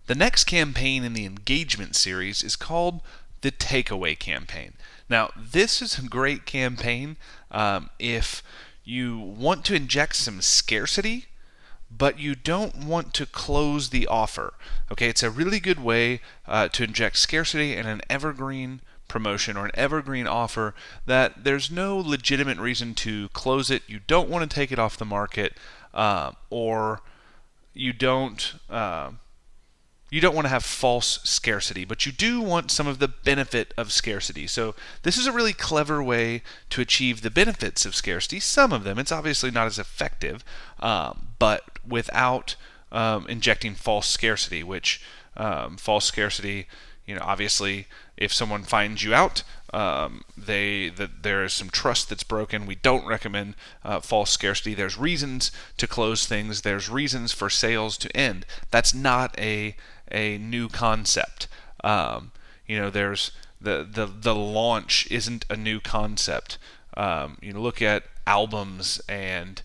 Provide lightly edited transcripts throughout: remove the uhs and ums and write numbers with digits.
The next campaign in the engagement series is called the takeaway campaign. Now, this is a great campaign if you want to inject some scarcity, but you don't want to close the offer. Okay, it's a really good way to inject scarcity in an evergreen promotion or an evergreen offer that there's no legitimate reason to close it. You don't want to take it off the market, or you don't. You don't want to have false scarcity, but you do want some of the benefit of scarcity. So this is a really clever way to achieve the benefits of scarcity. Some of them, it's obviously not as effective, but without injecting false scarcity, which false scarcity, obviously if someone finds you out, there is some trust that's broken. We don't recommend false scarcity. There's reasons to close things. There's reasons for sales to end. That's not a new concept. There's the launch isn't a new concept. Look at albums and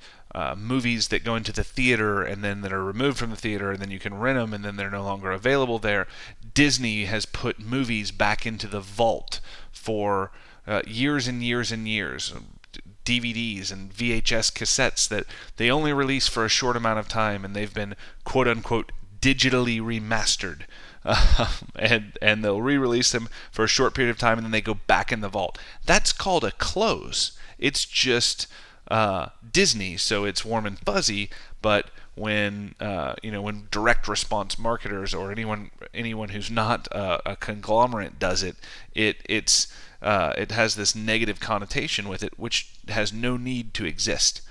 movies that go into the theater and then that are removed from the theater, and then you can rent them and then they're no longer available there. Disney has put movies back into the vault for years and years and years. DVDs and VHS cassettes that they only release for a short amount of time, and they've been quote unquote digitally remastered. And they'll re-release them for a short period of time and then they go back in the vault. That's called a close. It's just Disney, so it's warm and fuzzy. But when direct response marketers or anyone who's not a conglomerate does it, it has this negative connotation with it, which has no need to exist.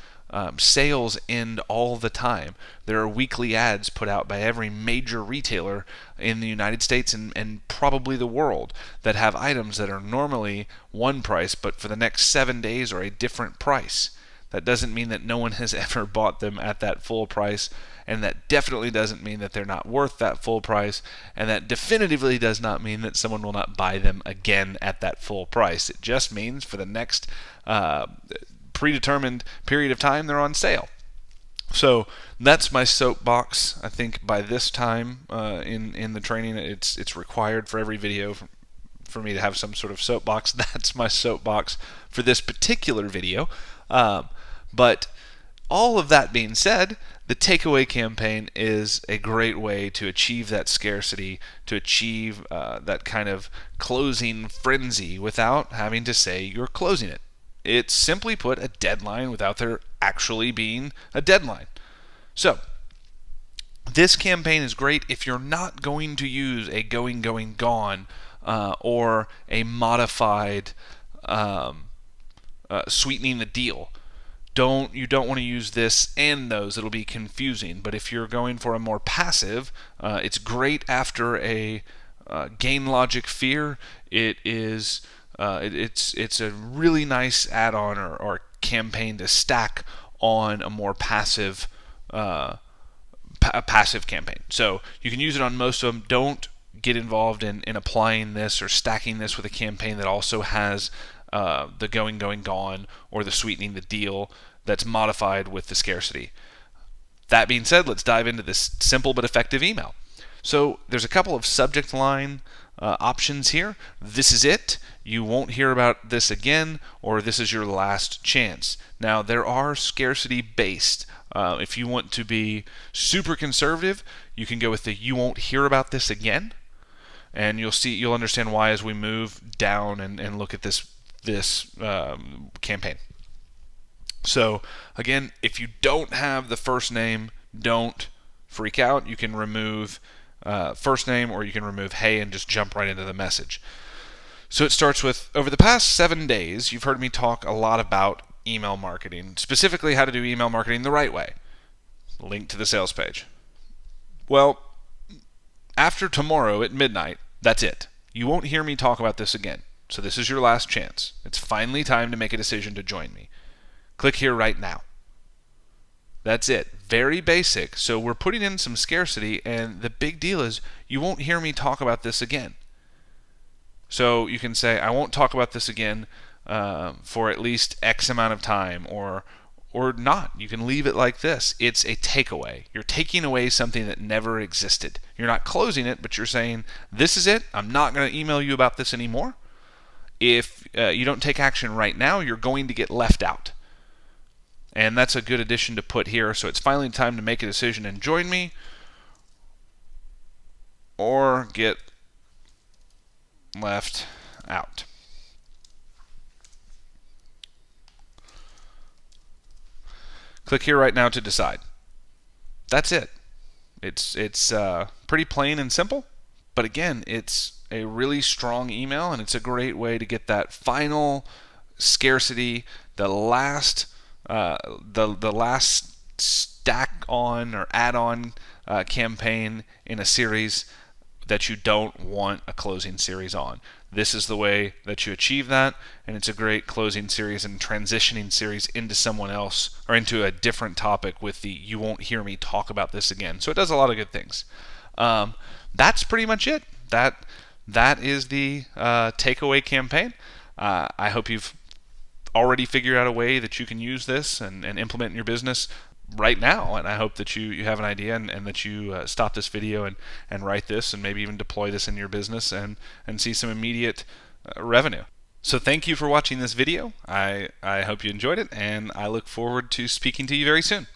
Sales end all the time. There are weekly ads put out by every major retailer in the United States and probably the world that have items that are normally one price, but for the next 7 days are a different price. That doesn't mean that no one has ever bought them at that full price, and that definitely doesn't mean that they're not worth that full price, and that definitively does not mean that someone will not buy them again at that full price. It just means for the next predetermined period of time they're on sale. So that's my soapbox. I think by this time in the training, it's required for every video for me to have some sort of soapbox. That's my soapbox for this particular video. But all of that being said, the takeaway campaign is a great way to achieve that scarcity, to achieve that kind of closing frenzy without having to say you're closing it. It's simply put a deadline without there actually being a deadline. So this campaign is great if you're not going to use a going, gone or a modified sweetening the deal. You don't want to use this and those. It'll be confusing. But if you're going for a more passive, it's great after a gain logic fear. It's a really nice add-on or campaign to stack on a more passive passive campaign. So you can use it on most of them. Don't get involved in applying this or stacking this with a campaign that also has the going, gone, or the sweetening the deal that's modified with the scarcity. That being said, let's dive into this simple but effective email. So there's a couple of subject line options here. This is it. You won't hear about this again, or this is your last chance. Now, there are scarcity based. If you want to be super conservative, you can go with the you won't hear about this again, and you'll understand why as we move down and look at this campaign. So again, if you don't have the first name, don't freak out. You can remove first name, or you can remove hey and just jump right into the message. So it starts with, over the past 7 days, you've heard me talk a lot about email marketing, specifically how to do email marketing the right way. Link to the sales page. Well, after tomorrow at midnight, that's it. You won't hear me talk about this again. So this is your last chance. It's finally time to make a decision to join me. Click here right now. That's it. Very basic. So we're putting in some scarcity, and the big deal is you won't hear me talk about this again. So you can say, I won't talk about this again for at least X amount of time, or or not. You can leave it like this. It's a takeaway. You're taking away something that never existed. You're not closing it, but you're saying, this is it. I'm not going to email you about this anymore. If you don't take action right now, you're going to get left out. And that's a good addition to put here. So it's finally time to make a decision and join me, or get left out. Click here right now to decide. That's it. It's pretty plain and simple, but again, it's a really strong email, and it's a great way to get that final scarcity, the last stack on or add-on campaign in a series that you don't want a closing series on. This is the way that you achieve that, and it's a great closing series and transitioning series into someone else or into a different topic with the "you won't hear me talk about this again." So it does a lot of good things. That's pretty much it. That is the takeaway campaign. I hope you've already figured out a way that you can use this and implement in your business right now, and I hope that you have an idea and that you stop this video and write this and maybe even deploy this in your business and see some immediate revenue. So thank you for watching this video. I hope you enjoyed it, and I look forward to speaking to you very soon.